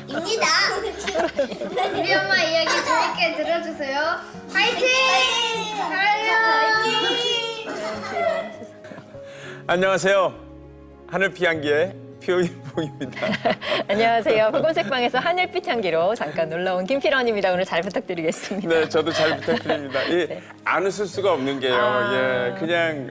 입니다. 우리 엄마 이야기 재밌게 들어주세요. 화이팅! 안녕하세요. 하늘피 향기의 표인봉입니다. 안녕하세요. 붉은색방에서 하늘빛 향기로 잠깐 놀러온 김필원입니다. 오늘 잘 부탁드리겠습니다. 네, 저도 잘 부탁드립니다. 안 웃을 수가 없는 게요. 예, 그냥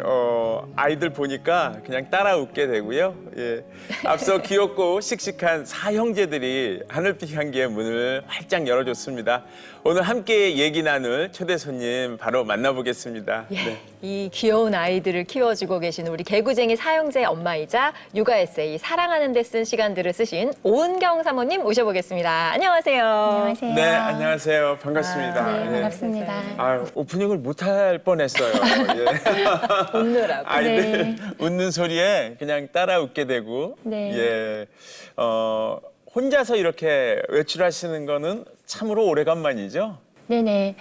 아이들 보니까 그냥 따라 웃게 되고요. 예, 앞서 귀엽고 씩씩한 사형제들이 하늘빛 향기의 문을 활짝 열어줬습니다. 오늘 함께 얘기 나눌 초대 손님 바로 만나보겠습니다. 예, 네. 이 귀여운 아이들을 키워주고 계시는 우리 개구쟁이 사형제 엄마이자 육아 에세이 사랑하는 데 쓴 시간들을 쓰신 오은경 사모님 모셔보겠습니다. 안녕하세요. 안녕하세요. 네, 안녕하세요. 반갑습니다. 네, 예. 반갑습니다. 아, 오프닝을 못할 뻔했어요. 예. 웃느라고. 아이들 네. 웃는 소리에 그냥 따라 웃게 되고, 네. 예, 혼자서 이렇게 외출하시는 거는 참으로 오래간만이죠. 네네.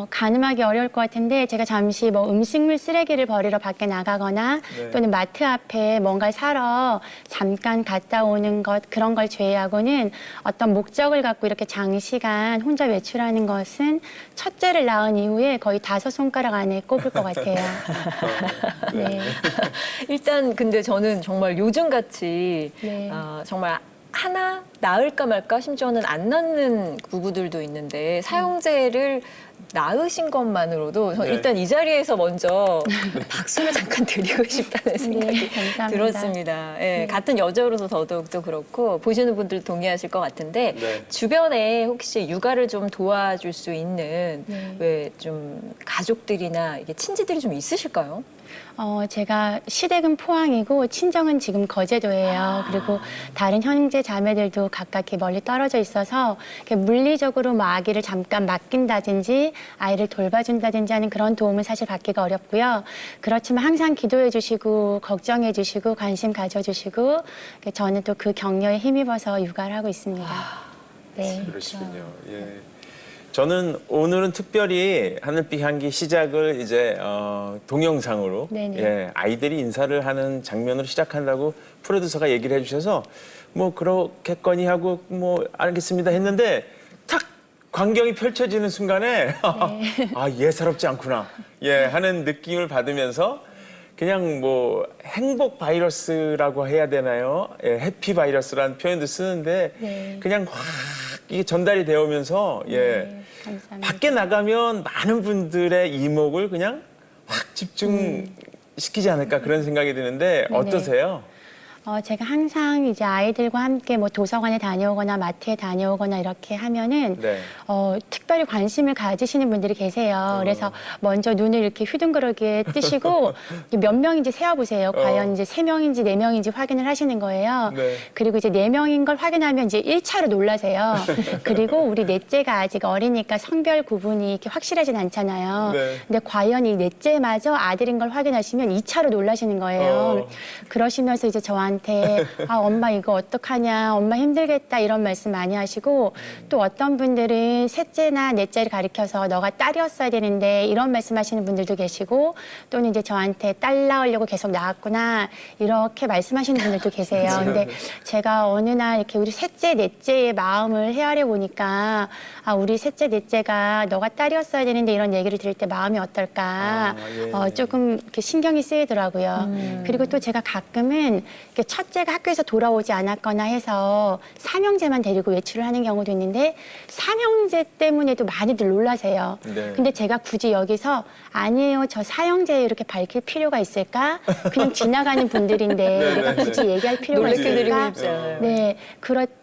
가늠하기 어려울 것 같은데 제가 잠시 뭐 음식물 쓰레기를 버리러 밖에 나가거나 네. 또는 마트 앞에 뭔가를 사러 잠깐 갔다 오는 것 그런 걸 제외하고는 어떤 목적을 갖고 이렇게 장시간 혼자 외출하는 것은 첫째를 낳은 이후에 거의 5손가락 안에 꼽을 것 같아요. 네. 일단 근데 저는 정말 요즘같이 네. 정말 하나 낳을까 말까 심지어는 안 낳는 부부들도 있는데 사형제를 낳으신 것만으로도 저는 네. 일단 이 자리에서 먼저 박수를 잠깐 드리고 싶다는 생각이 감사합니다. 들었습니다. 예, 같은 여자로서 더더욱도 그렇고 보시는 분들 동의하실 것 같은데 네. 주변에 혹시 육아를 좀 도와줄 수 있는 네. 왜 좀 가족들이나 이게 친지들이 좀 있으실까요? 제가 시댁은 포항이고 친정은 지금 거제도예요. 그리고 다른 형제 자매들도 각각 이렇게 멀리 떨어져 있어서 이렇게 물리적으로 뭐 아기를 잠깐 맡긴다든지 아이를 돌봐준다든지 하는 그런 도움을 사실 받기가 어렵고요. 그렇지만 항상 기도해 주시고 걱정해 주시고 관심 가져주시고 저는 또 그 격려에 힘입어서 육아를 하고 있습니다. 네. 그러시군요. 예. 저는 오늘은 특별히 하늘빛 향기 시작을 이제 동영상으로 네네. 예, 아이들이 인사를 하는 장면으로 시작한다고 프로듀서가 얘기를 해주셔서 뭐 그렇겠거니 하고 뭐 알겠습니다 했는데 탁 광경이 펼쳐지는 순간에 아 예사롭지 않구나 예 하는 느낌을 받으면서 그냥 뭐 행복 바이러스라고 해야 되나요? 예, 해피 바이러스라는 표현도 쓰는데 네. 그냥 확 이게 전달이 되어 오면서 예. 네, 감사합니다. 밖에 나가면 많은 분들의 이목을 그냥 확 집중시키지 않을까 그런 생각이 드는데 어떠세요? 제가 항상 이제 아이들과 함께 뭐 도서관에 다녀오거나 마트에 다녀오거나 이렇게 하면은 네. 특별히 관심을 가지시는 분들이 계세요. 그래서 먼저 눈을 이렇게 휘둥그러게 뜨시고 몇 명인지 세어보세요. 과연 이제 3명인지 4명인지 확인을 하시는 거예요. 네. 그리고 이제 4명인 걸 확인하면 이제 1차로 놀라세요. 그리고 우리 넷째가 아직 어리니까 성별 구분이 이렇게 확실하진 않잖아요. 네. 근데 과연 이 넷째마저 아들인 걸 확인하시면 2차로 놀라시는 거예요. 그러시면서 이제 저한테 아 엄마 이거 어떡하냐 엄마 힘들겠다 이런 말씀 많이 하시고 또 어떤 분들은 셋째나 넷째를 가리켜서 너가 딸이었어야 되는데 이런 말씀하시는 분들도 계시고 또는 이제 저한테 딸 낳으려고 계속 낳았구나 이렇게 말씀하시는 분들도 계세요. 근데 제가 어느 날 이렇게 우리 셋째 넷째의 마음을 헤아려 보니까 아 우리 셋째 넷째가 너가 딸이었어야 되는데 이런 얘기를 들을 때 마음이 어떨까 예. 조금 이렇게 신경이 쓰이더라고요. 그리고 또 제가 가끔은 이렇게 첫째가 학교에서 돌아오지 않았거나 해서 삼형제만 데리고 외출을 하는 경우도 있는데 삼형제 때문에도 많이들 놀라세요. 네. 근데 제가 굳이 여기서 아니에요, 저 사형제예요 이렇게 밝힐 필요가 있을까? 그냥 지나가는 분들인데 내가 굳이 얘기할 필요가 놀래켜드리고 있을까? 있잖아요. 네,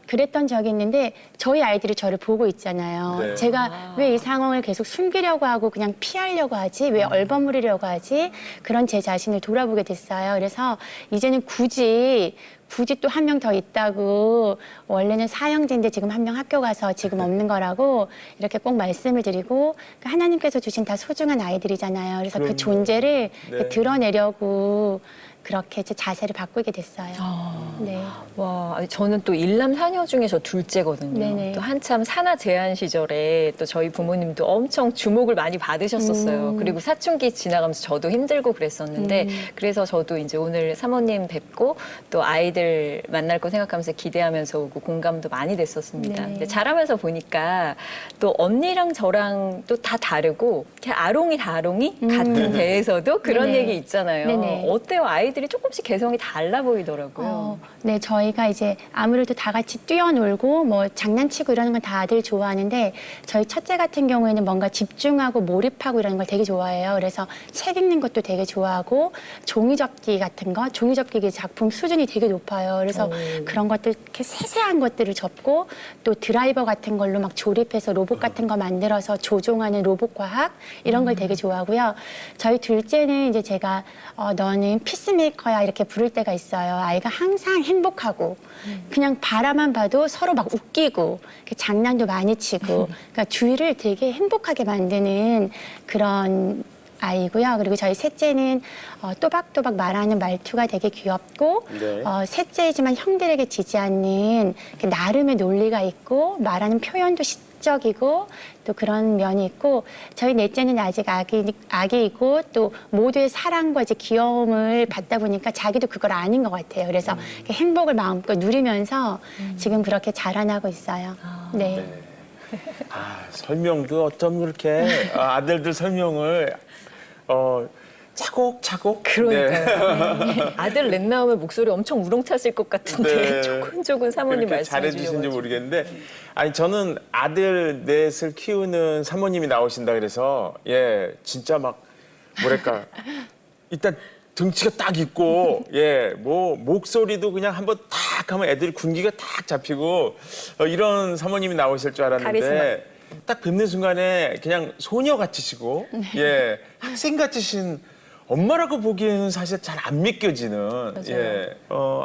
그랬던 적이 있는데 저희 아이들이 저를 보고 있잖아요. 네. 제가 왜 이 상황을 계속 숨기려고 하고 그냥 피하려고 하지? 왜 얼버무리려고 하지? 그런 제 자신을 돌아보게 됐어요. 그래서 이제는 굳이 또 한 명 더 있다고 원래는 사형제인데 지금 한 명 학교 가서 지금 없는 거라고 이렇게 꼭 말씀을 드리고 하나님께서 주신 다 소중한 아이들이잖아요. 그래서 그 그럼요. 존재를 네. 드러내려고 그렇게 제 자세를 바꾸게 됐어요. 네. 와, 아니, 저는 또 일남 사녀 중에 저 둘째거든요. 네네. 또 한참 산하 제한 시절에 또 저희 부모님도 엄청 주목을 많이 받으셨었어요. 그리고 사춘기 지나가면서 저도 힘들고 그랬었는데 그래서 저도 이제 오늘 사모님 뵙고 또 아이들 아이들 만날 거 생각하면서 기대하면서 오고 공감도 많이 됐었습니다. 네. 근데 자라면서 보니까 또 언니랑 저랑 또 다 다르고 이렇게 아롱이 다롱이 같은 배에서도 그런 네네. 얘기 있잖아요. 네네. 어때요? 아이들이 조금씩 개성이 달라 보이더라고요. 네, 저희가 이제 아무래도 다 같이 뛰어놀고 뭐 장난치고 이러는 건 다들 좋아하는데 저희 첫째 같은 경우에는 뭔가 집중하고 몰입하고 이러는 걸 되게 좋아해요. 그래서 책 읽는 것도 되게 좋아하고 종이접기 같은 거, 종이접기 작품 수준이 되게 높아요. 그래서 그런 것들 이렇게 세세한 것들을 접고 또 드라이버 같은 걸로 막 조립해서 로봇 같은 거 만들어서 조종하는 로봇 과학 이런 걸 되게 좋아하고요. 저희 둘째는 이제 제가 너는 피스메이커야 이렇게 부를 때가 있어요. 아이가 항상 행복하고 그냥 바라만 봐도 서로 막 웃기고 장난도 많이 치고 그러니까 주위를 되게 행복하게 만드는 그런 아이고요. 그리고 저희 셋째는 또박또박 말하는 말투가 되게 귀엽고 네. 셋째이지만 형들에게 지지 않는 나름의 논리가 있고 말하는 표현도 시적이고 또 그런 면이 있고 저희 넷째는 아직 아기이고 또 모두의 사랑과 이제 귀여움을 받다 보니까 자기도 그걸 아닌 것 같아요. 그래서 이렇게 행복을 마음껏 누리면서 지금 그렇게 자라나고 있어요. 네. 네. 아, 설명도 어쩜 그렇게 아들들 설명을 차곡차곡. 그러니까요. 아들 넷 나오면 목소리 엄청 우렁찼을 것 같은데 네. 조근조근 사모님 그렇게 말씀해 잘해주신지 주셔가지고. 모르겠는데 아니 저는 아들 넷을 키우는 사모님이 나오신다 그래서 예 진짜 막 뭐랄까 일단 등치가 딱 있고 예 뭐 목소리도 그냥 한번 딱 하면 애들 군기가 딱 잡히고 이런 사모님이 나오실 줄 알았는데 딱 뵙는 순간에 그냥 소녀 같으시고 예 학생 같으신 엄마라고 보기에는 사실 잘 안 믿겨지는 예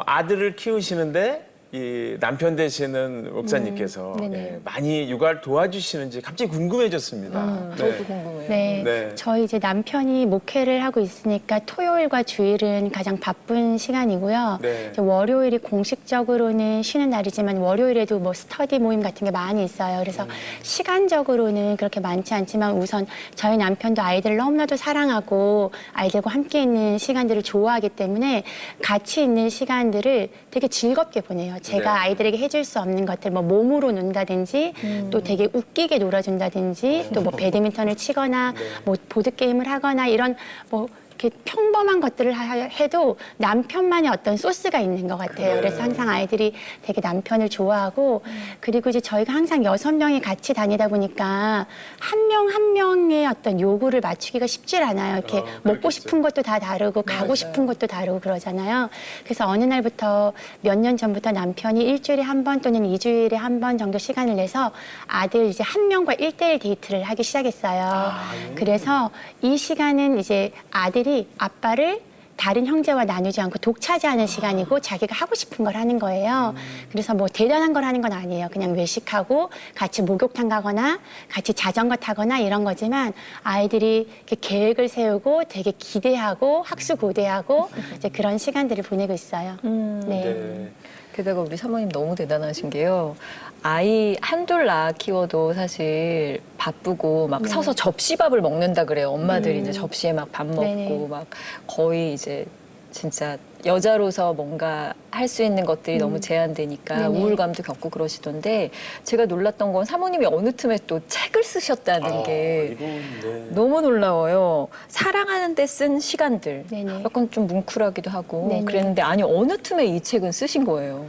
아들을 키우시는데 이 남편 되시는 목사님께서 네네. 예, 많이 육아를 도와주시는지 갑자기 궁금해졌습니다. 저도 궁금해요. 네. 네. 저희 이제 남편이 목회를 하고 있으니까 토요일과 주일은 가장 바쁜 시간이고요. 네. 이제 월요일이 공식적으로는 쉬는 날이지만 월요일에도 뭐 스터디 모임 같은 게 많이 있어요. 그래서 시간적으로는 그렇게 많지 않지만 우선 저희 남편도 아이들을 너무나도 사랑하고 아이들과 함께 있는 시간들을 좋아하기 때문에 같이 있는 시간들을 되게 즐겁게 보내요. 제가 네. 아이들에게 해줄 수 없는 것들, 뭐 몸으로 논다든지 또 되게 웃기게 놀아준다든지 또 뭐 배드민턴을 치거나 뭐 보드 게임을 하거나 이런 뭐 이렇게 평범한 것들을 해도 남편만의 어떤 소스가 있는 것 같아요. 그래서 항상 아이들이 되게 남편을 좋아하고 그리고 이제 저희가 항상 6명이 같이 다니다 보니까 한 명 한 명의 어떤 요구를 맞추기가 쉽질 않아요. 이렇게 먹고 싶은 것도 다 다르고 가고 싶은 것도 다르고 그러잖아요. 그래서 어느 날부터 몇 년 전부터 남편이 일주일에 한 번 또는 2주일에 한 번 정도 시간을 내서 아들 이제 한 명과 1대1 데이트를 하기 시작했어요. 그래서 이 시간은 이제 아들이 아빠를 다른 형제와 나누지 않고 독차지하는 시간이고 자기가 하고 싶은 걸 하는 거예요. 그래서 뭐 대단한 걸 하는 건 아니에요. 그냥 외식하고 같이 목욕탕 가거나 같이 자전거 타거나 이런 거지만 아이들이 이렇게 계획을 세우고 되게 기대하고 학수고대하고 이제 그런 시간들을 보내고 있어요. 네. 네. 게다가 우리 사모님 너무 대단하신 게요. 아이 한둘 낳아 키워도 사실 바쁘고 막 서서 접시밥을 먹는다 그래요. 엄마들이 이제 접시에 막 밥 먹고 네네. 막 거의 이제 진짜 여자로서 뭔가 할 수 있는 것들이 너무 제한되니까 네네. 우울감도 겪고 그러시던데 제가 놀랐던 건 사모님이 어느 틈에 또 책을 쓰셨다는 게 이건, 네. 너무 놀라워요. 사랑하는 데 쓴 시간들. 네네. 약간 좀 뭉클하기도 하고 네네. 그랬는데 아니 어느 틈에 이 책은 쓰신 거예요?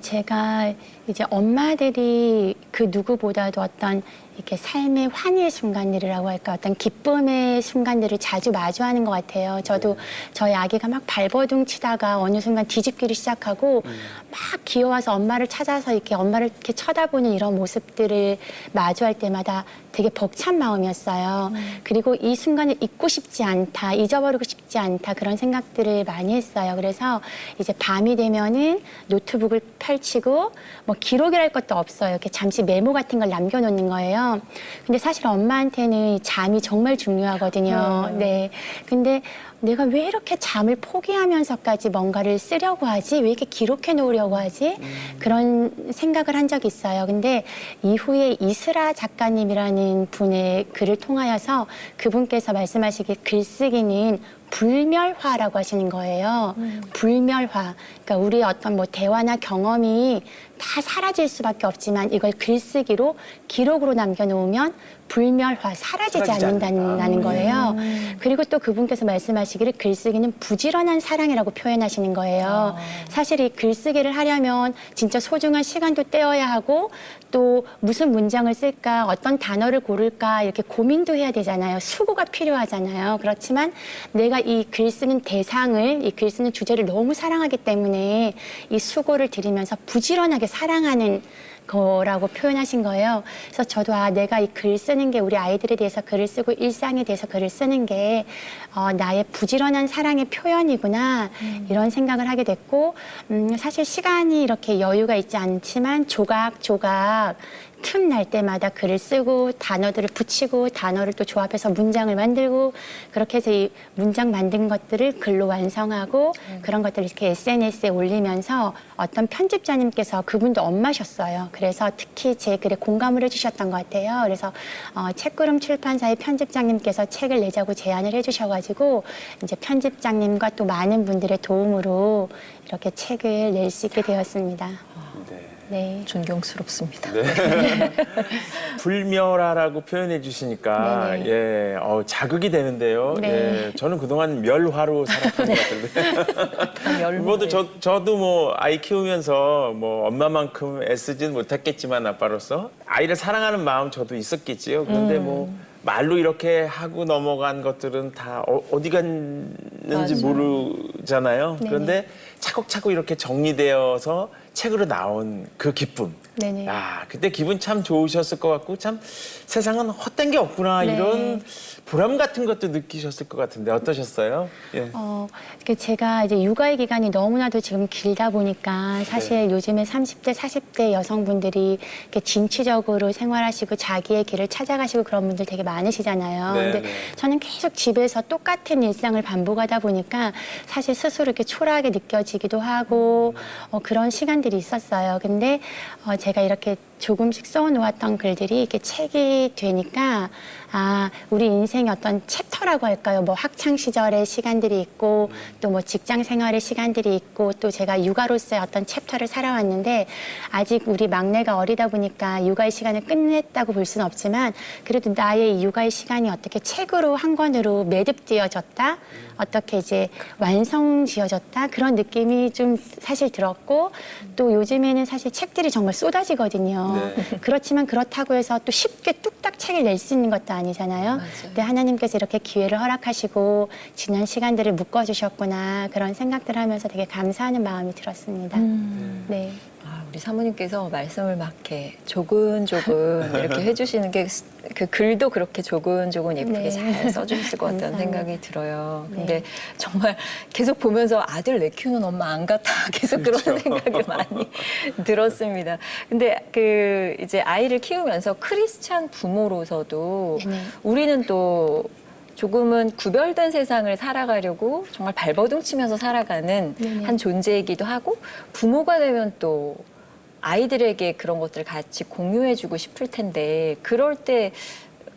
제가 이제 엄마들이 그 누구보다도 어떤 이렇게 삶의 환희의 순간들이라고 할까 어떤 기쁨의 순간들을 자주 마주하는 것 같아요. 저도 저희 아기가 막 발버둥 치다가 어느 순간 뒤집기를 시작하고 막 귀여워서 엄마를 찾아서 이렇게 엄마를 이렇게 쳐다보는 이런 모습들을 마주할 때마다 되게 벅찬 마음이었어요. 그리고 이 순간을 잊고 싶지 않다, 잊어버리고 싶지 않다 그런 생각들을 많이 했어요. 그래서 이제 밤이 되면은 노트북을 펼치고 뭐 기록이랄 것도 없어요. 이렇게 잠시 메모 같은 걸 남겨놓는 거예요. 근데 사실 엄마한테는 잠이 정말 중요하거든요. 네. 근데 내가 왜 이렇게 잠을 포기하면서까지 뭔가를 쓰려고 하지? 왜 이렇게 기록해 놓으려고 하지? 그런 생각을 한 적이 있어요. 근데 이후에 이스라 작가님이라는 분의 글을 통하여서 그분께서 말씀하시길 글쓰기는 불멸화라고 하시는 거예요. 불멸화. 그러니까 우리의 어떤 뭐 대화나 경험이 다 사라질 수밖에 없지만 이걸 글쓰기로 기록으로 남겨놓으면 불멸화, 사라지지 사라지지 않는다는 거예요. 그리고 또 그분께서 말씀하시기를 글쓰기는 부지런한 사랑이라고 표현하시는 거예요. 사실 이 글쓰기를 하려면 진짜 소중한 시간도 떼어야 하고 또 무슨 문장을 쓸까, 어떤 단어를 고를까 이렇게 고민도 해야 되잖아요. 수고가 필요하잖아요. 그렇지만 내가 이 글 쓰는 대상을, 이 글 쓰는 주제를 너무 사랑하기 때문에 이 수고를 들이면서 부지런하게 사랑하는 거라고 표현하신 거예요. 그래서 저도 내가 이 글 쓰는 게 우리 아이들에 대해서 글을 쓰고 일상에 대해서 글을 쓰는 게 나의 부지런한 사랑의 표현이구나 이런 생각을 하게 됐고 사실 시간이 이렇게 여유가 있지 않지만 조각조각 틈날 때마다 글을 쓰고 단어들을 붙이고 단어를 또 조합해서 문장을 만들고 그렇게 해서 이 문장 만든 것들을 글로 완성하고 그런 것들을 이렇게 SNS에 올리면서 어떤 편집자님께서 그분도 엄마셨어요. 그래서 특히 제 글에 공감을 해주셨던 것 같아요. 그래서 책구름 출판사의 편집장님께서 책을 내자고 제안을 해주셔가지고 이제 편집장님과 또 많은 분들의 도움으로 이렇게 책을 낼 수 있게 되었습니다. 네. 존경스럽습니다. 네. 불멸화라고 표현해 주시니까 네네. 예, 자극이 되는데요. 네. 예, 저는 그동안 멸화로 살았던 것 같은데. 멸 뭐도 저도 뭐 아이 키우면서 뭐 엄마만큼 애쓰진 못했겠지만 아빠로서 아이를 사랑하는 마음 저도 있었겠지요. 그런데 뭐 말로 이렇게 하고 넘어간 것들은 다 어디 갔는지 맞아요. 모르잖아요. 네네. 그런데 차곡차곡 이렇게 정리되어서 책으로 나온 그 기쁨. 네네. 그때 기분 참 좋으셨을 것 같고 참 세상은 헛된 게 없구나 네. 이런 보람 같은 것도 느끼셨을 것 같은데 어떠셨어요? 예. 제가 이제 육아의 기간이 너무나도 지금 길다 보니까 사실 요즘에 30대, 40대 여성분들이 이렇게 진취적으로 생활하시고 자기의 길을 찾아가시고 그런 분들 되게 많으시잖아요. 네, 근데 네. 저는 계속 집에서 똑같은 일상을 반복하다 보니까 사실 스스로 이렇게 초라하게 느껴지기도 하고 그런 시간들이 있었어요. 근데 제가 이렇게 조금씩 써놓았던 글들이 이렇게 책이 되니까 우리 인생의 어떤 챕터라고 할까요? 뭐 학창 시절의 시간들이 있고 또 뭐 직장 생활의 시간들이 있고 또 제가 육아로서의 어떤 챕터를 살아왔는데 아직 우리 막내가 어리다 보니까 육아의 시간을 끝냈다고 볼 수는 없지만 그래도 나의 이 육아의 시간이 어떻게 책으로 한 권으로 매듭되어졌다? 어떻게 이제 완성지어졌다? 그런 느낌이 좀 사실 들었고 또 요즘에는 사실 책들이 정말 쏟아지거든요. 네. 그렇지만 그렇다고 해서 또 쉽게 뚝딱 책을 낼 수 있는 것도 아니잖아요. 근데 하나님께서 이렇게 기회를 허락하시고 지난 시간들을 묶어주셨구나 그런 생각들을 하면서 되게 감사하는 마음이 들었습니다. 네. 우리 사모님께서 말씀을 막 이렇게 조근조근 이렇게 해주시는 게 그 글도 그렇게 조근조근 예쁘게 네. 잘 써주실 것 같다는 감사합니다. 생각이 들어요. 네. 근데 정말 계속 보면서 아들 내 키우는 엄마 안 같아 계속 그런 생각이 많이 들었습니다. 근데 그 이제 아이를 키우면서 크리스찬 부모로서도 네네. 우리는 또 조금은 구별된 세상을 살아가려고 정말 발버둥 치면서 살아가는 네네. 한 존재이기도 하고 부모가 되면 또 아이들에게 그런 것들을 같이 공유해주고 싶을 텐데 그럴 때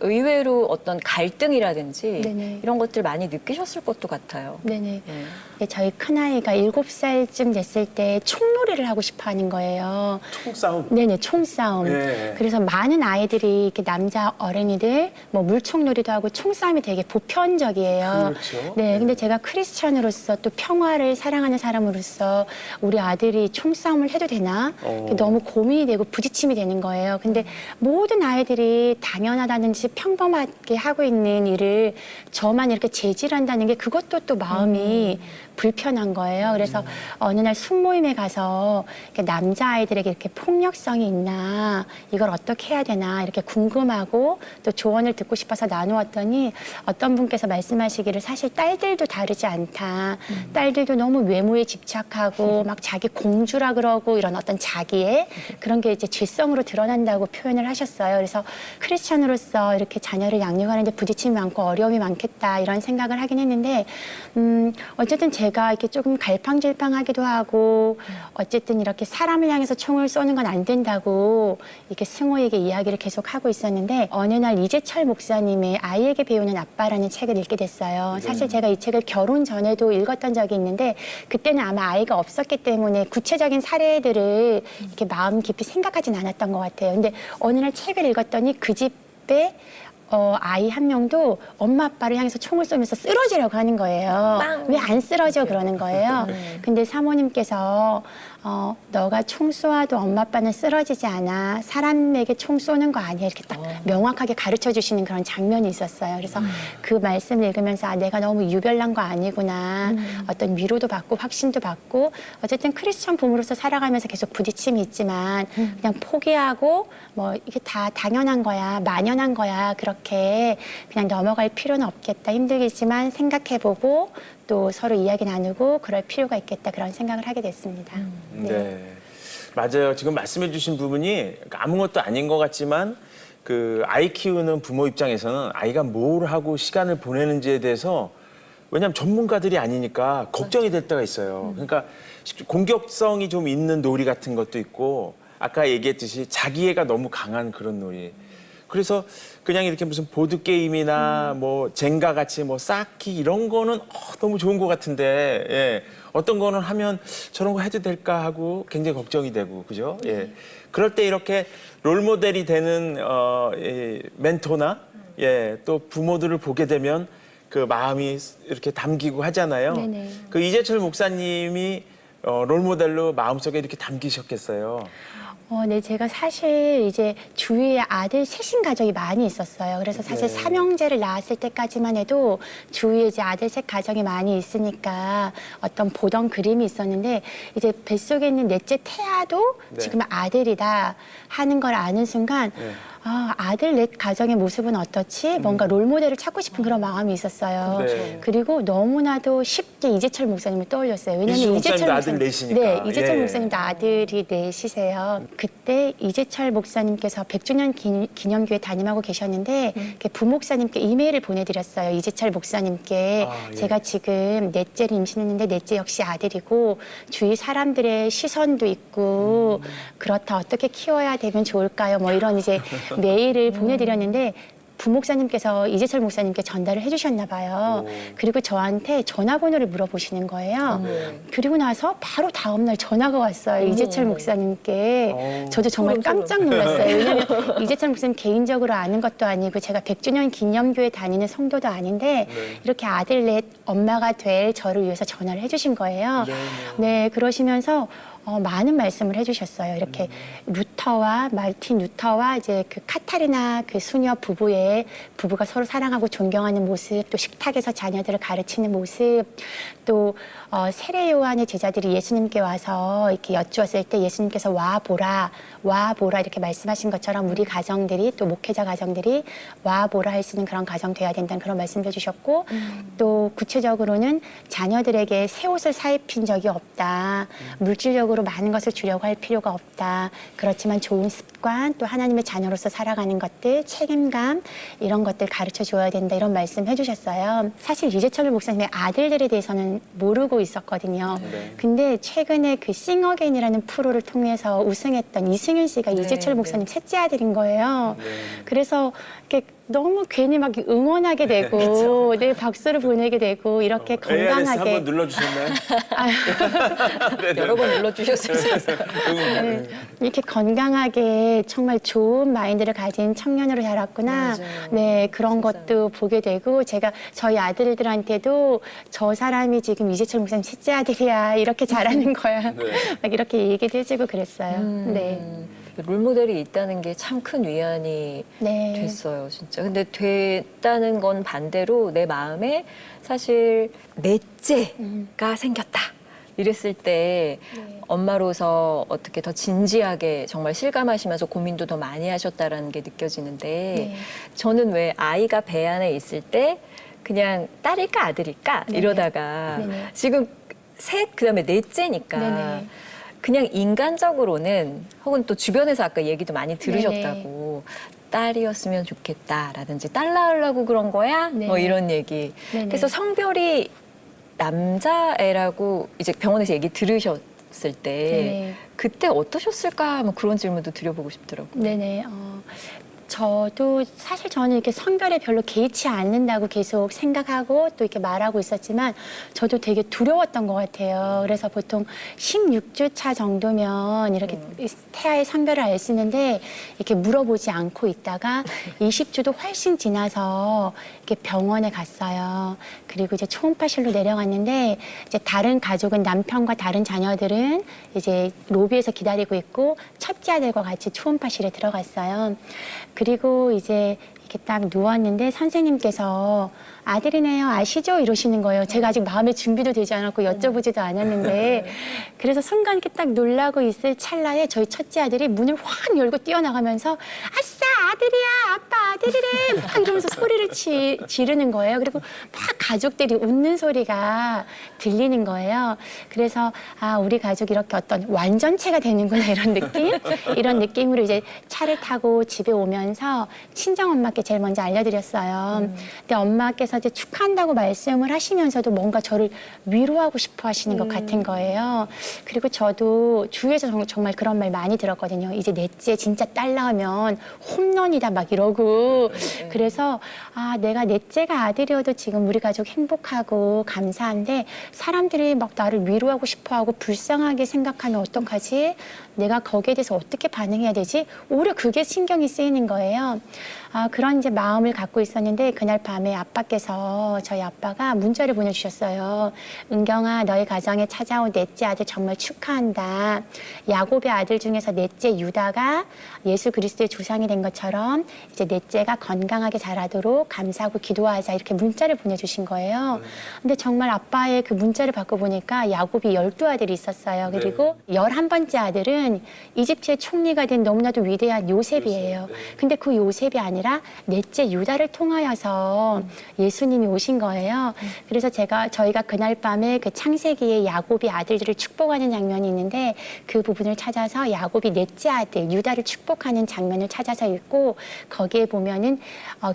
의외로 어떤 갈등이라든지 네네. 이런 것들 많이 느끼셨을 것도 같아요. 네네. 네. 저희 큰아이가 7살쯤 됐을 때 총놀이를 하고 싶어 하는 거예요. 총싸움. 네네, 총싸움. 네. 그래서 많은 아이들이 이렇게 남자 어린이들 뭐 물총놀이도 하고 총싸움이 되게 보편적이에요. 그렇죠. 네, 근데 제가 크리스천으로서 또 평화를 사랑하는 사람으로서 우리 아들이 총싸움을 해도 되나? 너무 고민이 되고 부딪힘이 되는 거예요. 근데 모든 아이들이 당연하다든지 평범하게 하고 있는 일을 저만 이렇게 제지한다는 게 그것도 또 마음이 불편한 거예요. 그래서 어느 날 숙모임에 가서 이렇게 남자아이들에게 이렇게 폭력성이 있나, 이걸 어떻게 해야 되나 이렇게 궁금하고 또 조언을 듣고 싶어서 나누었더니 어떤 분께서 말씀하시기를 사실 딸들도 다르지 않다. 딸들도 너무 외모에 집착하고 막 자기 공주라 그러고 이런 어떤 자기의 그런 게 이제 죄성으로 드러난다고 표현을 하셨어요. 그래서 크리스천으로서 이렇게 자녀를 양육하는데 부딪힘이 많고 어려움이 많겠다 이런 생각을 하긴 했는데 어쨌든 제가 이렇게 조금 갈팡질팡하기도 하고 어쨌든 이렇게 사람을 향해서 총을 쏘는 건 안 된다고 이렇게 승호에게 이야기를 계속 하고 있었는데 어느 날 이재철 목사님의 아이에게 배우는 아빠라는 책을 읽게 됐어요. 사실 제가 이 책을 결혼 전에도 읽었던 적이 있는데 그때는 아마 아이가 없었기 때문에 구체적인 사례들을 이렇게 마음 깊이 생각하진 않았던 것 같아요. 근데 어느 날 책을 읽었더니 그 집에 아이 한 명도 엄마 아빠를 향해서 총을 쏘면서 쓰러지려고 하는 거예요. 왜 안 쓰러져 그러는 거예요. 근데 사모님께서 너가 총 쏘아도 엄마 아빠는 쓰러지지 않아. 사람에게 총 쏘는 거 아니야. 이렇게 딱 명확하게 가르쳐 주시는 그런 장면이 있었어요. 그래서 그 말씀을 읽으면서 아, 내가 너무 유별난 거 아니구나. 어떤 위로도 받고 확신도 받고 어쨌든 크리스천 부모로서 살아가면서 계속 부딪힘이 있지만 그냥 포기하고 뭐 이게 다 당연한 거야. 만연한 거야. 그렇게 그냥 넘어갈 필요는 없겠다. 힘들겠지만 생각해보고 또 서로 이야기 나누고 그럴 필요가 있겠다. 그런 생각을 하게 됐습니다. 네. 맞아요. 지금 말씀해 주신 부분이 아무것도 아닌 것 같지만 그 아이 키우는 부모 입장에서는 아이가 뭘 하고 시간을 보내는지에 대해서 왜냐하면 전문가들이 아니니까 걱정이 될 때가 있어요. 그러니까 공격성이 좀 있는 놀이 같은 것도 있고 아까 얘기했듯이 자기애가 너무 강한 그런 놀이. 그래서 그냥 이렇게 무슨 보드게임이나 뭐 젠가 같이 뭐 쌓기 이런 거는 너무 좋은 것 같은데 예. 어떤 거는 하면 저런 거 해도 될까 하고 굉장히 걱정이 되고 그죠? 예. 그럴 때 이렇게 롤모델이 되는 멘토나 예, 또 부모들을 보게 되면 그 마음이 이렇게 담기고 하잖아요. 네네. 그 이재철 목사님이 롤모델로 마음속에 이렇게 담기셨겠어요. 네, 제가 사실 이제 주위에 아들 셋인 가족이 많이 있었어요. 그래서 사실 네. 삼형제를 낳았을 때까지만 해도 주위에 이제 아들 셋 가정이 많이 있으니까 어떤 보던 그림이 있었는데 이제 뱃속에 있는 넷째 태아도 네. 지금 아들이다 하는 걸 아는 순간 네. 아, 아들 넷 가정의 모습은 어떻지? 뭔가 롤모델을 찾고 싶은 그런 마음이 있었어요. 네. 그리고 너무나도 쉽게 이재철 목사님을 떠올렸어요. 이재철 목사님도 아들 목사님- 넷이니까. 네, 이재철 예. 목사님도 아들이 넷이세요. 그때 이재철 목사님께서 100주년 기념교회 담임하고 계셨는데 이렇게 부목사님께 이메일을 보내드렸어요. 이재철 목사님께 아, 예. 제가 지금 넷째를 임신했는데 넷째 역시 아들이고 주위 사람들의 시선도 있고 그렇다 어떻게 키워야 되면 좋을까요? 뭐 이런 이제 메일을 보내드렸는데 부목사님께서 이재철 목사님께 전달을 해주셨나 봐요. 그리고 저한테 전화번호를 물어보시는 거예요. 그리고 나서 바로 다음날 전화가 왔어요. 이재철 목사님께. 저도 정말 깜짝 놀랐어요. 왜냐하면 이재철 목사님 개인적으로 아는 것도 아니고 제가 100주년 기념교회 다니는 성도도 아닌데 이렇게 아들 넷 엄마가 될 저를 위해서 전화를 해주신 거예요. 네, 그러시면서 많은 말씀을 해주셨어요. 이렇게 루터와 마르틴 루터와 이제 그 카타리나 그 수녀 부부가 서로 사랑하고 존경하는 모습, 또 식탁에서 자녀들을 가르치는 모습, 또 세례 요한의 제자들이 예수님께 와서 이렇게 여쭈었을 때 예수님께서 와 보라 이렇게 말씀하신 것처럼 우리 가정들이 또 목회자 가정들이 와 보라 할 수 있는 그런 가정 돼야 된다는 그런 말씀도 해주셨고 또 구체적으로는 자녀들에게 새 옷을 사입힌 적이 없다. 물질적으로 많은 것을 주려고 할 필요가 없다. 그렇지만 좋은 습관 또 하나님의 자녀로서 살아가는 것들 책임감 이런 것들 가르쳐 줘야 된다 이런 말씀 해주셨어요. 사실 유재철 목사님의 아들들에 대해서는 모르고 있었거든요. 근데 최근에 그 싱어게인이라는 프로를 통해서 우승했던 이승윤 씨가 이재철 목사님 셋째 아들인 거예요. 그래서 이렇게 너무 괜히 막 응원하게 되고 네, 박수를 보내게 되고 이렇게 ARS 건강하게 한번 눌러주셨나요? 여러 번 눌러주셨을 수 있어요. 네, 이렇게 건강하게 정말 좋은 마인드를 가진 청년으로 자랐구나. 맞아요. 네, 그런 것도 보게 되고 제가 저희 아들들한테도 저 사람이 지금 이재철 목사님 셋째 아들이야 이렇게 잘하는 거야. 막 이렇게 얘기도 해주고 그랬어요. 네. 롤모델이 있다는 게 참 큰 위안이 네. 됐어요, 진짜. 근데 됐다는 건 반대로 내 마음에 사실 넷째가 생겼다. 이랬을 때 엄마로서 어떻게 더 진지하게 정말 실감하시면서 고민도 더 많이 하셨다라는 게 느껴지는데 네. 저는 왜 아이가 배 안에 있을 때 그냥 딸일까 아들일까 네네. 이러다가 네네. 지금 셋 그다음에 넷째니까 네네. 그냥 인간적으로는 혹은 또 주변에서 아까 얘기도 많이 들으셨다고 딸이었으면 좋겠다라든지 딸 낳으려고 그런 거야? 네. 뭐 이런 얘기. 네네. 그래서 성별이 남자애라고 이제 병원에서 얘기 들으셨을 때 네. 그때 어떠셨을까? 뭐 그런 질문도 드려보고 싶더라고요. 네네. 저도 사실 저는 이렇게 성별에 별로 개의치 않는다고 계속 생각하고 또 이렇게 말하고 있었지만 저도 되게 두려웠던 것 같아요. 그래서 보통 16주 차 정도면 이렇게 태아의 성별을 알 수 있는데 이렇게 물어보지 않고 있다가 20주도 훨씬 지나서 이렇게 병원에 갔어요. 그리고 이제 초음파실로 내려갔는데 이제 다른 가족은 남편과 다른 자녀들은 이제 로비에서 기다리고 있고 첫째 아들과 같이 초음파실에 들어갔어요. 그리고 이제 이렇게 딱 누웠는데 선생님께서 아들이네요, 아시죠? 이러시는 거예요. 제가 아직 마음의 준비도 되지 않았고 여쭤보지도 않았는데 그래서 순간 이렇게 딱 놀라고 있을 찰나에 저희 첫째 아들이 문을 확 열고 뛰어나가면서 아싸 아들이야, 아빠 아들이래 막 이러면서 소리를 지르는 거예요. 그리고 막 가족들이 웃는 소리가 들리는 거예요. 그래서 아, 우리 가족이 이렇게 어떤 완전체가 되는구나 이런 느낌? 이런 느낌으로 이제 차를 타고 집에 오면서 친정 엄마께 제일 먼저 알려드렸어요. 근데 엄마께서 이제 축하한다고 말씀을 하시면서도 뭔가 저를 위로하고 싶어 하시는 것 같은 거예요. 그리고 저도 주위에서 정말 그런 말 많이 들었거든요. 이제 넷째 진짜 딸 낳으면 홈런이다 막 이러고. 그래서 아, 내가 넷째가 아들이어도 지금 우리 가족 행복하고 감사한데 사람들이 막 나를 위로하고 싶어 하고 불쌍하게 생각하면 어떡하지? 내가 거기에 대해서 어떻게 반응해야 되지? 오히려 그게 신경이 쓰이는 거예요. 아, 그런 이제 마음을 갖고 있었는데 그날 밤에 아빠께서 저희 아빠가 문자를 보내주셨어요. 은경아, 너희 가정에 찾아온 넷째 아들 정말 축하한다. 야곱의 아들 중에서 넷째 유다가 예수 그리스도의 조상이 된 것처럼 이제 넷째가 건강하게 자라도록 감사하고 기도하자 이렇게 문자를 보내주신 거예요. 근데 정말 아빠의 그 문자를 받고 보니까 야곱이 12아들이 있었어요. 그리고 11번째 아들은 이집트의 총리가 된 너무나도 위대한 요셉이에요. 근데 그 요셉이 아니라 넷째 유다를 통하여서 예수님이 오신 거예요. 그래서 저희가 그날 밤에 그 창세기에 야곱이 아들들을 축복하는 장면이 있는데 그 부분을 찾아서 야곱이 넷째 아들 유다를 축복하는 장면을 찾아서 읽고 거기에 보면은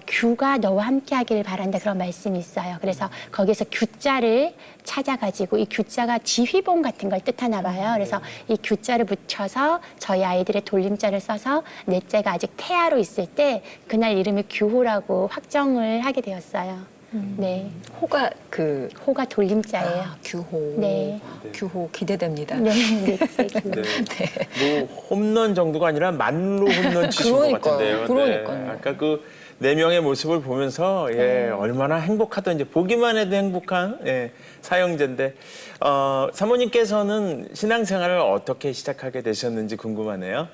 규가 너와 함께하기를 바란다 그런 말씀이 있어요. 그래서 거기에서 규자를 찾아가지고 이 규자가 지휘봉 같은 걸 뜻하나 봐요. 그래서 이 규자를 붙여서 저희 아이들의 돌림자를 써서 넷째가 아직 태아로 있을 때 그날 이름을 규호라고 확정을 하게 되었어요. 네, 호가 그 호가 돌림자예요. 규호. 네. 규호 기대됩니다. 네, 넷째 규호. 뭐 홈런 정도가 아니라 만로 홈런 치신 것 그러니까요. 같은데요. 그러니까요. 네. 아까 그 4명의 모습을 보면서 예, 얼마나 행복하던지 보기만 해도 행복한 예, 사형제인데 사모님께서는 신앙생활을 어떻게 시작하게 되셨는지 궁금하네요.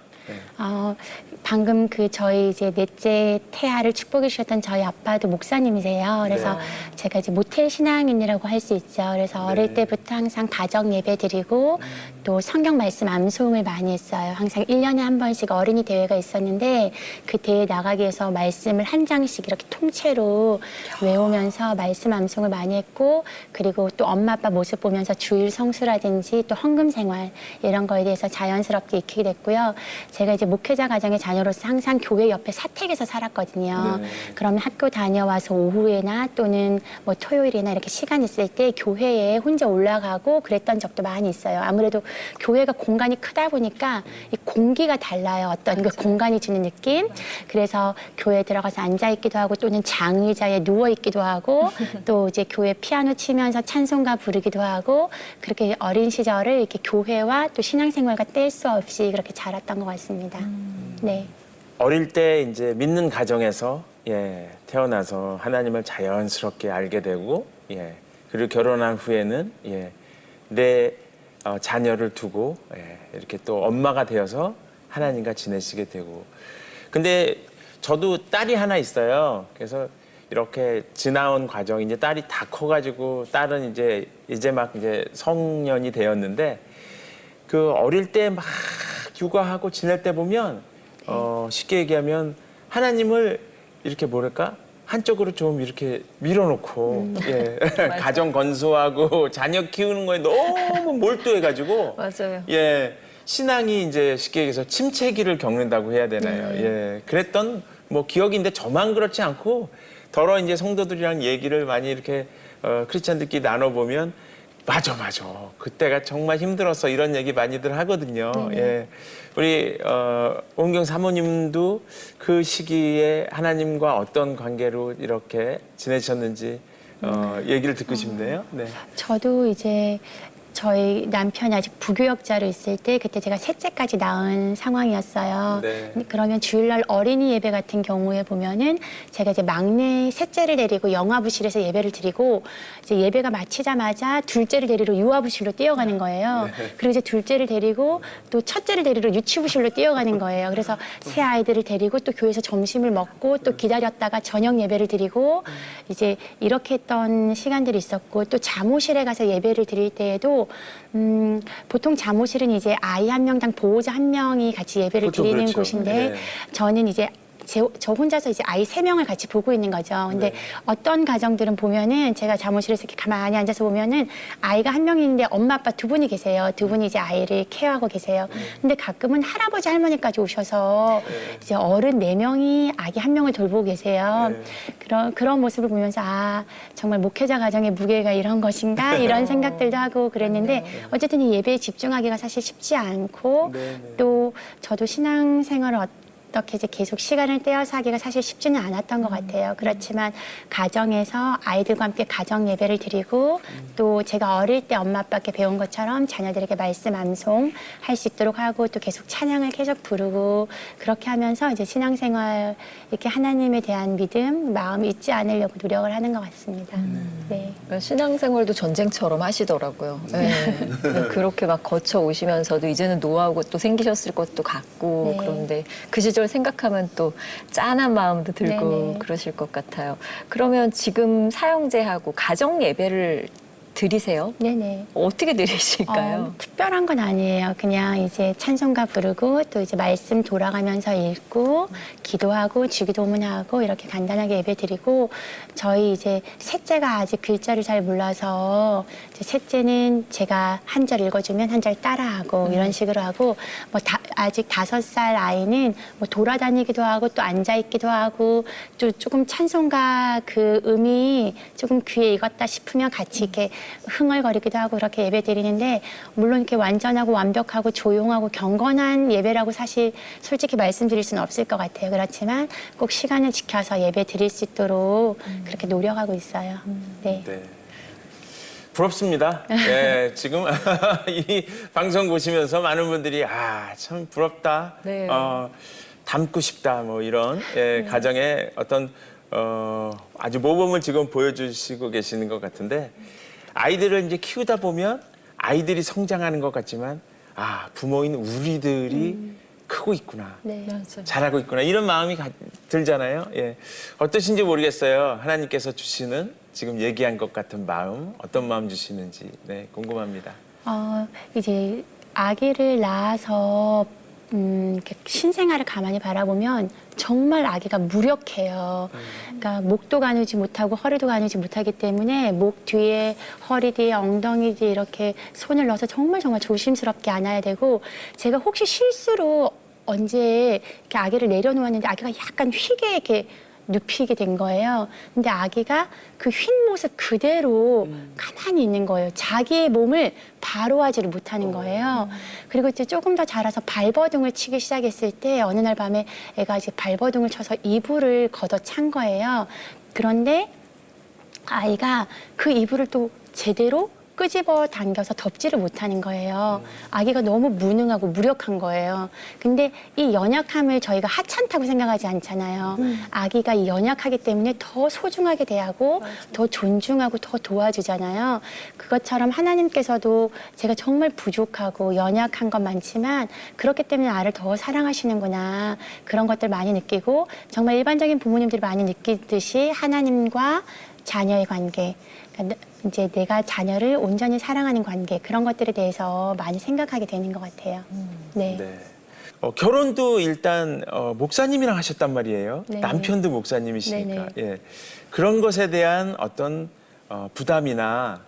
방금 저희 이제 넷째 태아를 축복해 주셨던 저희 아빠도 목사님이세요. 그래서 제가 이제 모태 신앙인이라고 할 수 있죠. 그래서 어릴 때부터 항상 가정 예배 드리고 또 성경 말씀 암송을 많이 했어요. 항상 1년에 한 번씩 어린이 대회가 있었는데 그 대회에 나가기 위해서 말씀을 한 장씩 이렇게 통째로 외우면서 말씀 암송을 많이 했고 그리고 또 엄마 아빠 모습 보면서 주일 성수라든지 또 헌금 생활 이런 거에 대해서 자연스럽게 익히게 됐고요. 제가 이제 목회자 가정의 자녀로서 항상 교회 옆에 사택에서 살았거든요. 그러면 학교 다녀와서 오후에나 또는 뭐 토요일이나 이렇게 시간 있을 때 교회에 혼자 올라가고 그랬던 적도 많이 있어요. 아무래도 교회가 공간이 크다 보니까 이 공기가 달라요. 어떤 그 공간이 주는 느낌. 그래서 교회에 들어가서 앉아있기도 하고 또는 장의자에 누워있기도 하고 또 이제 교회 피아노 치면서 찬송가 부르기도 하고 그렇게 어린 시절을 이렇게 교회와 또 신앙생활과 뗄 수 없이 그렇게 자랐던 것 같습니다. 네. 어릴 때 이제 믿는 가정에서 예, 태어나서 하나님을 자연스럽게 알게 되고 예, 그리고 결혼한 후에는 예, 내 자녀를 두고 예, 이렇게 또 엄마가 되어서 하나님과 지내시게 되고 근데 저도 딸이 하나 있어요. 그래서 이렇게 지나온 과정 이제 딸이 다 커가지고 딸은 이제 막 이제 성년이 되었는데 그 어릴 때 막 육아하고 지낼 때 보면 쉽게 얘기하면 하나님을 이렇게 뭐랄까 한쪽으로 좀 이렇게 밀어놓고 예. 가정 건소하고 자녀 키우는 거에 너무 몰두해가지고 맞아요. 예 신앙이 이제 쉽게 얘기해서 침체기를 겪는다고 해야 되나요? 예 그랬던 뭐 기억인데 저만 그렇지 않고 더러 이제 성도들이랑 얘기를 많이 이렇게 크리스찬들끼리 나눠보면 맞아. 그때가 정말 힘들었어. 이런 얘기 많이들 하거든요. 예. 우리 온경 사모님도 그 시기에 하나님과 어떤 관계로 이렇게 지내셨는지 얘기를 듣고 싶네요. 네. 저도 이제 저희 남편이 아직 부교역자로 있을 때 그때 제가 셋째까지 낳은 상황이었어요. 네. 그러면 주일날 어린이 예배 같은 경우에 보면은 제가 이제 막내 셋째를 데리고 영화부실에서 예배를 드리고 이제 예배가 마치자마자 둘째를 데리러 유아부실로 뛰어가는 거예요. 그리고 이제 둘째를 데리고 또 첫째를 데리러 유치부실로 뛰어가는 거예요. 그래서 새 아이들을 데리고 또 교회에서 점심을 먹고 또 기다렸다가 저녁 예배를 드리고 이제 이렇게 했던 시간들이 있었고 또 잠옷실에 가서 예배를 드릴 때에도 보통 잠옷실은 이제 아이 한 명당 보호자 한 명이 같이 예배를 그렇죠, 드리는 그렇죠. 곳인데 네. 저는 이제 저 혼자서 이제 아이 3명을 같이 보고 있는 거죠. 근데 네. 어떤 가정들은 보면은 제가 잠옷실에서 이렇게 가만히 앉아서 보면은 아이가 한 명인데 엄마 아빠 2분이 계세요. 2분이 이제 아이를 케어하고 계세요. 근데 가끔은 할아버지 할머니까지 오셔서 이제 어른 4명이 아기 1명을 돌보고 계세요. 네. 그런 모습을 보면서 아 정말 목회자 가정의 무게가 이런 것인가 이런 생각들도 하고 그랬는데 어쨌든 이 예배에 집중하기가 사실 쉽지 않고 네. 또 저도 신앙생활을 어떻게 이제 계속 시간을 떼어서 하기가 사실 쉽지는 않았던 것 같아요. 그렇지만 가정에서 아이들과 함께 가정 예배를 드리고 또 제가 어릴 때 엄마 아빠께 배운 것처럼 자녀들에게 말씀 암송 할 수 있도록 하고 또 계속 찬양을 계속 부르고 그렇게 하면서 이제 신앙생활 이렇게 하나님에 대한 믿음, 마음 잊지 않으려고 노력을 하는 것 같습니다. 네. 신앙생활도 전쟁처럼 하시더라고요. 네. 그렇게 막 거쳐 오시면서도 이제는 노하우가 또 생기셨을 것도 같고 네. 그런데 그 시절 생각하면 또 짠한 마음도 들고 네네. 그러실 것 같아요. 그러면 지금 사형제하고 가정 예배를 드리세요? 네네. 어떻게 드리실까요? 특별한 건 아니에요. 그냥 이제 찬송가 부르고 또 이제 말씀 돌아가면서 읽고 기도하고 주기도문하고 이렇게 간단하게 예배 드리고 저희 이제 셋째가 아직 글자를 잘 몰라서 이제 셋째는 제가 한 절 읽어주면 한 절 따라하고 이런 식으로 하고 뭐 아직 5살 아이는 뭐 돌아다니기도 하고 또 앉아있기도 하고 또 조금 찬송가 그 음이 조금 귀에 익었다 싶으면 같이 이렇게 흥얼거리기도 하고 그렇게 예배 드리는데 물론 이렇게 완전하고 완벽하고 조용하고 경건한 예배라고 사실 솔직히 말씀드릴 수는 없을 것 같아요. 그렇지만 꼭 시간을 지켜서 예배 드릴 수 있도록 그렇게 노력하고 있어요. 네. 네. 부럽습니다. 네, 지금 이 방송 보시면서 많은 분들이 참 부럽다. 네. 닮고 싶다. 뭐 이런 가정의 어떤 아주 모범을 지금 보여주시고 계시는 것 같은데 아이들을 이제 키우다 보면 아이들이 성장하는 것 같지만 부모인 우리들이 크고 있구나. 네. 잘하고 있구나. 이런 마음이 들잖아요. 예. 어떠신지 모르겠어요. 하나님께서 주시는 지금 얘기한 것 같은 마음, 어떤 마음 주시는지 궁금합니다. 이제 아기를 낳아서 이렇게 신생아를 가만히 바라보면 정말 아기가 무력해요. 그러니까 목도 가누지 못하고 허리도 가누지 못하기 때문에 목 뒤에, 허리 뒤에, 엉덩이 뒤에 이렇게 손을 넣어서 정말 조심스럽게 안아야 되고 제가 혹시 실수로 언제 이렇게 아기를 내려놓았는데 아기가 약간 휘게 이렇게 눕히게 된 거예요. 근데 아기가 그 휜 모습 그대로 가만히 있는 거예요. 자기의 몸을 바로 하지를 못하는 거예요. 그리고 이제 조금 더 자라서 발버둥을 치기 시작했을 때 어느 날 밤에 애가 이제 발버둥을 쳐서 이불을 걷어찬 거예요. 그런데 아이가 그 이불을 또 제대로 끄집어 당겨서 덮지를 못하는 거예요. 아기가 너무 무능하고 무력한 거예요. 근데 이 연약함을 저희가 하찮다고 생각하지 않잖아요. 아기가 이 연약하기 때문에 더 소중하게 대하고 더 존중하고 더 도와주잖아요. 그것처럼 하나님께서도 제가 정말 부족하고 연약한 건 많지만 그렇기 때문에 나를 더 사랑하시는구나. 그런 것들 많이 느끼고 정말 일반적인 부모님들이 많이 느끼듯이 하나님과 자녀의 관계, 그러니까 이제 내가 자녀를 온전히 사랑하는 관계 그런 것들에 대해서 많이 생각하게 되는 것 같아요. 네. 네. 결혼도 일단 목사님이랑 하셨단 말이에요. 네. 남편도 목사님이시니까. 네네. 예. 그런 것에 대한 어떤 부담이나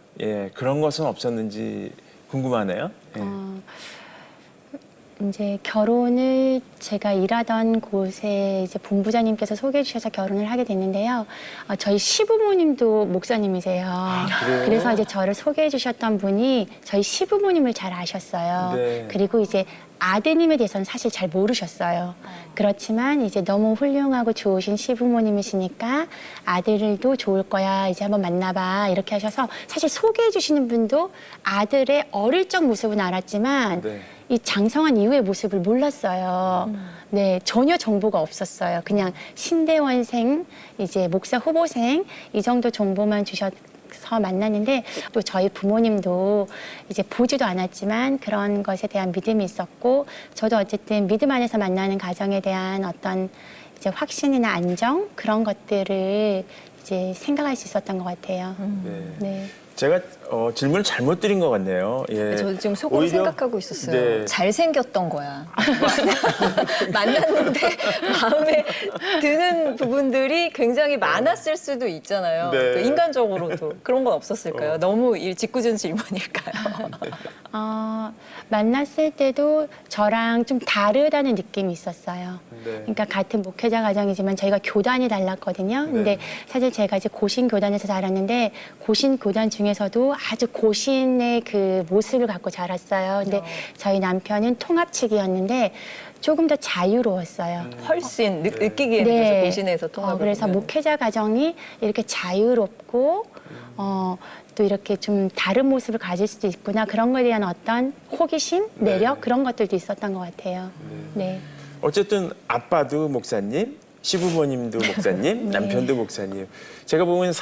그런 것은 없었는지 궁금하네요. 예. 이제 결혼을 제가 일하던 곳에 이제 본부장님께서 소개해 주셔서 결혼을 하게 됐는데요. 저희 시부모님도 목사님이세요. 그래요? 그래서 이제 저를 소개해 주셨던 분이 저희 시부모님을 잘 아셨어요. 네. 그리고 이제 아드님에 대해서는 사실 잘 모르셨어요. 그렇지만 이제 너무 훌륭하고 좋으신 시부모님이시니까 아들도 좋을 거야. 이제 한번 만나봐. 이렇게 하셔서 사실 소개해 주시는 분도 아들의 어릴 적 모습은 알았지만 네. 이 장성한 이후의 모습을 몰랐어요. 네, 전혀 정보가 없었어요. 그냥 신대원생, 이제 목사 후보생 이 정도 정보만 주셔서 만났는데 또 저희 부모님도 이제 보지도 않았지만 그런 것에 대한 믿음이 있었고 저도 어쨌든 믿음 안에서 만나는 가정에 대한 어떤 이제 확신이나 안정 그런 것들을 이제 생각할 수 있었던 것 같아요. 네. 네. 제가 질문을 잘못 드린 것 같네요. 예. 저 지금 속으로 오히려- 생각하고 있었어요. 네. 잘생겼던 거야. 만났는데 마음에 드는 부분들이 굉장히 많았을 수도 있잖아요. 네. 또 인간적으로도 그런 건 없었을까요? 너무 짓궂은 질문일까요? 만났을 때도 저랑 좀 다르다는 느낌이 있었어요. 네. 그러니까 같은 목회자 가정이지만 저희가 교단이 달랐거든요. 근데 사실 제가 이제 고신 교단에서 자랐는데 고신 교단 중에서도 아주 고신의 그 모습을 갖고 자랐어요. 근데 저희 남편은 통합측이었는데 조금 더 자유로웠어요. 훨씬 느끼기에는 그래서 고신에서 통합을 그래서 보면. 목회자 가정이 이렇게 자유롭고 또 이렇게 좀 다른 모습을 가질 수도 있구나 그런 거에 대한 어떤 호기심, 매력 그런 것들도 있었던 것 같아요. 네. 어쨌든 아빠도 목사님, 시부모님도 목사님, 남편도 목사님. 제가 보면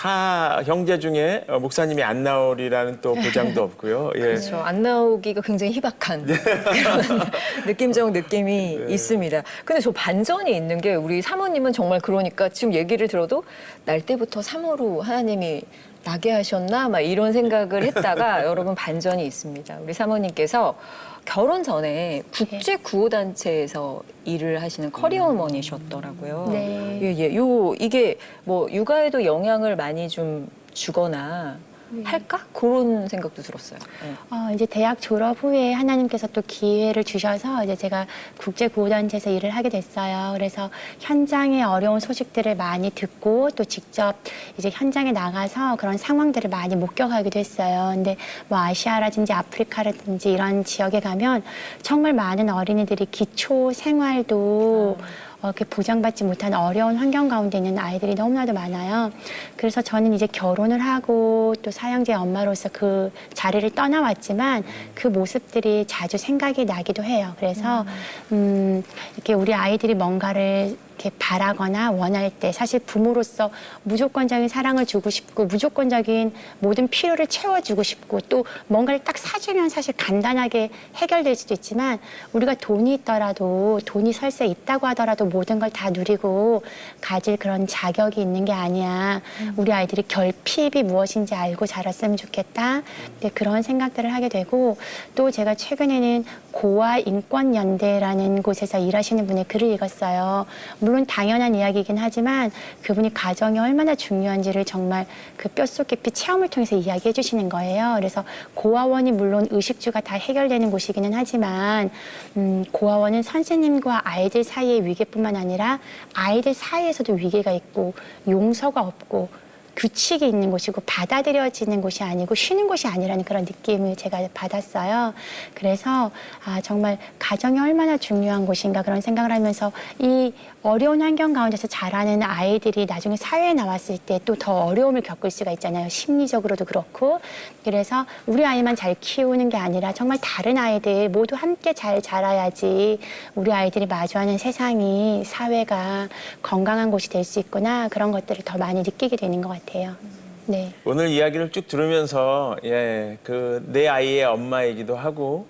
형제 중에 목사님이 안 나오리라는 또 보장도 없고요. 예. 그렇죠. 안 나오기가 굉장히 희박한 그런 느낌적 느낌이 있습니다. 근데 저 반전이 있는 게 우리 사모님은 정말 그러니까 지금 얘기를 들어도 날 때부터 사모로 하나님이 나게 하셨나 막 이런 생각을 했다가 여러분 반전이 있습니다. 우리 사모님께서 결혼 전에 국제 구호 단체에서 일을 하시는 커리어우먼이셨더라고요. 네. 예. 이게 뭐 육아에도 영향을 많이 좀 주거나 할까? 그런 생각도 들었어요. 네. 이제 대학 졸업 후에 하나님께서 또 기회를 주셔서 이제 제가 국제구호단체에서 일을 하게 됐어요. 그래서 현장의 어려운 소식들을 많이 듣고 또 직접 이제 현장에 나가서 그런 상황들을 많이 목격하기도 했어요. 근데 뭐 아시아라든지 아프리카라든지 이런 지역에 가면 정말 많은 어린이들이 기초 생활도 이렇게 보장받지 못한 어려운 환경 가운데 있는 아이들이 너무나도 많아요. 그래서 저는 이제 결혼을 하고 또 사형제 엄마로서 그 자리를 떠나왔지만 그 모습들이 자주 생각이 나기도 해요. 그래서 이렇게 우리 아이들이 뭔가를 이렇게 바라거나 원할 때 사실 부모로서 무조건적인 사랑을 주고 싶고 무조건적인 모든 필요를 채워주고 싶고 또 뭔가를 딱 사주면 사실 간단하게 해결될 수도 있지만 우리가 돈이 있더라도 돈이 설사 있다고 하더라도 모든 걸 다 누리고 가질 그런 자격이 있는 게 아니야. 우리 아이들이 결핍이 무엇인지 알고 자랐으면 좋겠다. 그런 생각들을 하게 되고 또 제가 최근에는 고아 인권연대라는 곳에서 일하시는 분의 글을 읽었어요. 물론 당연한 이야기이긴 하지만 그분이 가정이 얼마나 중요한지를 정말 그 뼛속 깊이 체험을 통해서 이야기해 주시는 거예요. 그래서 고아원이 물론 의식주가 다 해결되는 곳이기는 하지만 고아원은 선생님과 아이들 사이의 위계뿐만 아니라 아이들 사이에서도 위계가 있고 용서가 없고 규칙이 있는 곳이고 받아들여지는 곳이 아니고 쉬는 곳이 아니라는 그런 느낌을 제가 받았어요. 그래서 정말 가정이 얼마나 중요한 곳인가 그런 생각을 하면서 이 어려운 환경 가운데서 자라는 아이들이 나중에 사회에 나왔을 때 또 더 어려움을 겪을 수가 있잖아요. 심리적으로도 그렇고. 그래서 우리 아이만 잘 키우는 게 아니라 정말 다른 아이들 모두 함께 잘 자라야지 우리 아이들이 마주하는 세상이 사회가 건강한 곳이 될 수 있구나 그런 것들을 더 많이 느끼게 되는 것 같아요. 네. 오늘 이야기를 쭉 들으면서 내 아이의 엄마이기도 하고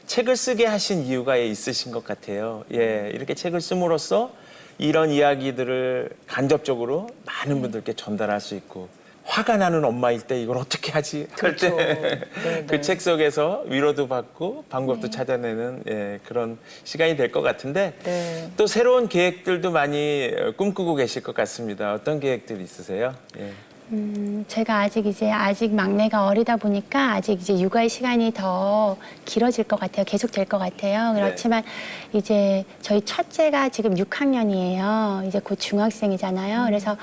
책을 쓰게 하신 이유가 있으신 것 같아요. 이렇게 책을 씀으로써 이런 이야기들을 간접적으로 많은 분들께 전달할 수 있고 화가 나는 엄마일 때 이걸 어떻게 하지 할 그렇죠. 때 그 네. 책 속에서 위로도 받고 방법도 찾아내는 그런 시간이 될 것 같은데 네. 또 새로운 계획들도 많이 꿈꾸고 계실 것 같습니다. 어떤 계획들이 있으세요? 제가 아직 막내가 어리다 보니까 아직 이제 육아의 시간이 더 길어질 것 같아요. 계속 될 것 같아요. 그렇지만 이제 저희 첫째가 지금 6학년이에요. 이제 곧 중학생이잖아요. 그래서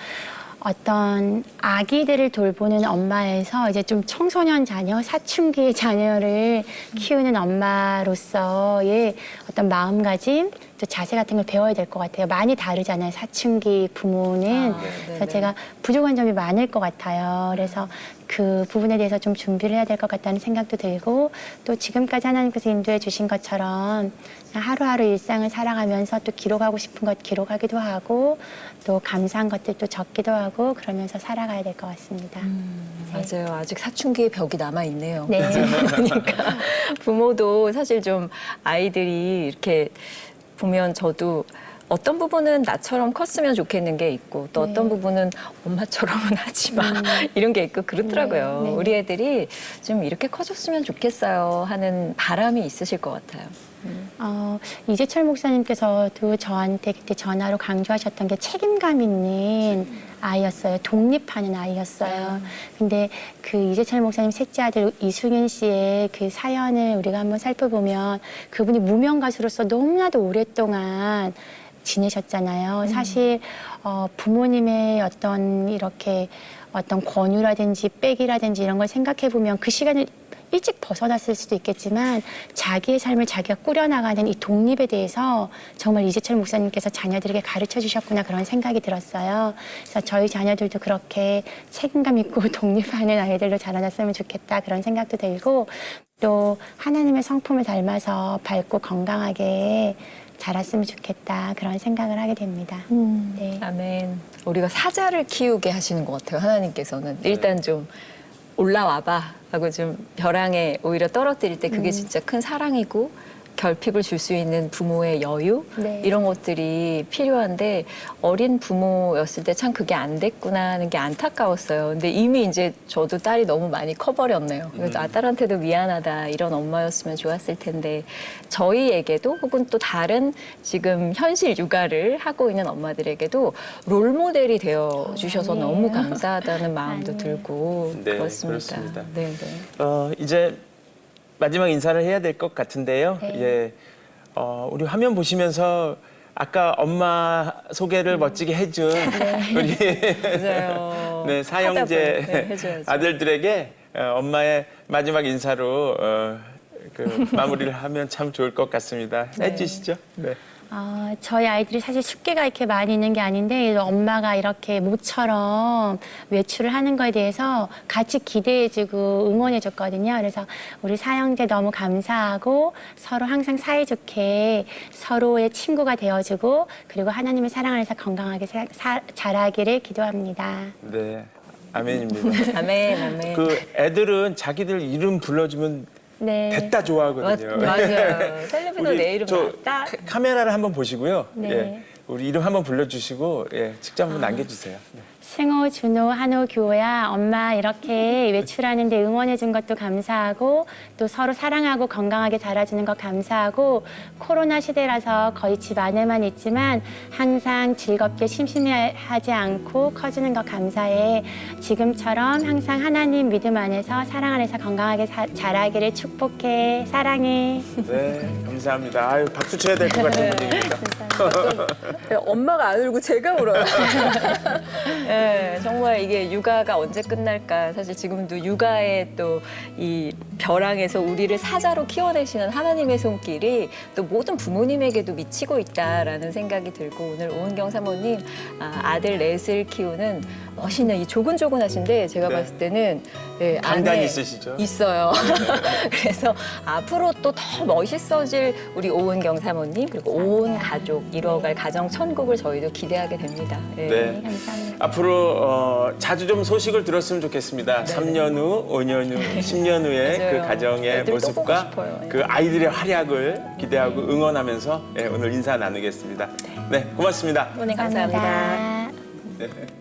어떤 아기들을 돌보는 엄마에서 이제 좀 청소년 자녀, 사춘기의 자녀를 키우는 엄마로서의 어떤 마음가짐, 또 자세 같은 걸 배워야 될 것 같아요. 많이 다르잖아요, 사춘기 부모는. 그래서 제가 부족한 점이 많을 것 같아요. 그래서 그 부분에 대해서 좀 준비를 해야 될 것 같다는 생각도 들고, 또 지금까지 하나님께서 인도해 주신 것처럼 그냥 하루하루 일상을 살아가면서 또 기록하고 싶은 것 기록하기도 하고, 또 감사한 것들도 적기도 하고, 그러면서 살아가야 될 것 같습니다. 맞아요. 아직 사춘기의 벽이 남아 있네요. 네. 그러니까 부모도 사실 좀 아이들이 이렇게 보면 저도 어떤 부분은 나처럼 컸으면 좋겠는 게 있고 또 어떤 부분은 엄마처럼은 하지 마 이런 게 있고 그렇더라고요. 네. 우리 애들이 좀 이렇게 커졌으면 좋겠어요 하는 바람이 있으실 것 같아요. 이재철 목사님께서도 저한테 그때 전화로 강조하셨던 게 책임감 있는 아이였어요. 독립하는 아이였어요. 근데 그 이재철 목사님 셋째 아들 이승윤 씨의 그 사연을 우리가 한번 살펴보면 그분이 무명 가수로서 너무나도 오랫동안 지내셨잖아요. 사실 부모님의 어떤 이렇게 어떤 권유라든지 빽이라든지 이런 걸 생각해 보면 그 시간을 일찍 벗어났을 수도 있겠지만 자기의 삶을 자기가 꾸려나가는 이 독립에 대해서 정말 이재철 목사님께서 자녀들에게 가르쳐 주셨구나 그런 생각이 들었어요. 그래서 저희 자녀들도 그렇게 책임감 있고 독립하는 아이들로 자라났으면 좋겠다 그런 생각도 들고, 또 하나님의 성품을 닮아서 밝고 건강하게 자랐으면 좋겠다 그런 생각을 하게 됩니다. 네. 아멘. 우리가 사자를 키우게 하시는 것 같아요. 하나님께서는 일단 좀 올라와봐 하고 좀 벼랑에 오히려 떨어뜨릴 때 그게 진짜 큰 사랑이고 결핍을 줄 수 있는 부모의 여유 네. 이런 것들이 필요한데 어린 부모였을 때 참 그게 안 됐구나 하는 게 안타까웠어요. 근데 이미 이제 저도 딸이 너무 많이 커버렸네요. 그래서 딸한테도 미안하다 이런 엄마였으면 좋았을 텐데 저희에게도 혹은 또 다른 지금 현실 육아를 하고 있는 엄마들에게도 롤 모델이 되어 주셔서 아니에요. 너무 감사하다는 마음도 아니에요. 들고 네, 그렇습니다. 그렇습니다. 네, 네. 이제 마지막 인사를 해야 될 것 같은데요. 네. 예, 우리 화면 보시면서 아까 엄마 소개를 멋지게 해준 우리 맞아요. 네, 사형제 네, 해줘야죠. 아들들에게 엄마의 마지막 인사로 그 마무리를 하면 참 좋을 것 같습니다. 해주시죠. 네. 저희 아이들이 사실 숙제가 이렇게 많이 있는 게 아닌데 엄마가 이렇게 모처럼 외출을 하는 거에 대해서 같이 기대해주고 응원해줬거든요. 그래서 우리 사형제 너무 감사하고 서로 항상 사이좋게 서로의 친구가 되어주고 그리고 하나님의 사랑 안에서 건강하게 자라기를 기도합니다. 네, 아멘입니다. 아멘, 아멘. 그 애들은 자기들 이름 불러주면 네. 됐다 좋아하거든요. 맞아요. 텔레비도 내 이름 저 맞다. 카메라를 한번 보시고요. 네. 예, 우리 이름 한번 불러주시고 직접 한번 남겨주세요. 네. 승호, 준호, 한호, 규호야 엄마 이렇게 외출하는데 응원해준 것도 감사하고 또 서로 사랑하고 건강하게 자라주는 것 감사하고 코로나 시대라서 거의 집 안에만 있지만 항상 즐겁게 심심해하지 않고 커주는 것 감사해. 지금처럼 항상 하나님 믿음 안에서 사랑 안에서 건강하게 자라기를 축복해. 사랑해. 네, 감사합니다. 아유, 박수 쳐야 될 것 같은 분위기입니다. 엄마가 안 울고 제가 울어요. 네, 정말 이게 육아가 언제 끝날까. 사실 지금도 육아의 또 이 벼랑에서 우리를 사자로 키워내시는 하나님의 손길이 또 모든 부모님에게도 미치고 있다라는 생각이 들고 오늘 오은경 사모님 아들 넷을 키우는 멋있는 이 조근조근하신데 제가 네. 봤을 때는 강단이 안에 있으시죠? 있어요. 그래서 앞으로 또 더 멋있어질 우리 오은경 사모님 그리고 온 가족 이뤄갈 가정 천국을 저희도 기대하게 됩니다. 네. 네. 감사합니다. 앞으로 자주 좀 소식을 들었으면 좋겠습니다. 3년 후, 5년 후, 10년 후의 그 맞아요. 가정의 애들 또 모습과 보고 싶어요. 그 아이들의 활약을 기대하고 응원하면서 오늘 인사 나누겠습니다. 네, 고맙습니다. 오늘 감사합니다. 감사합니다. 네.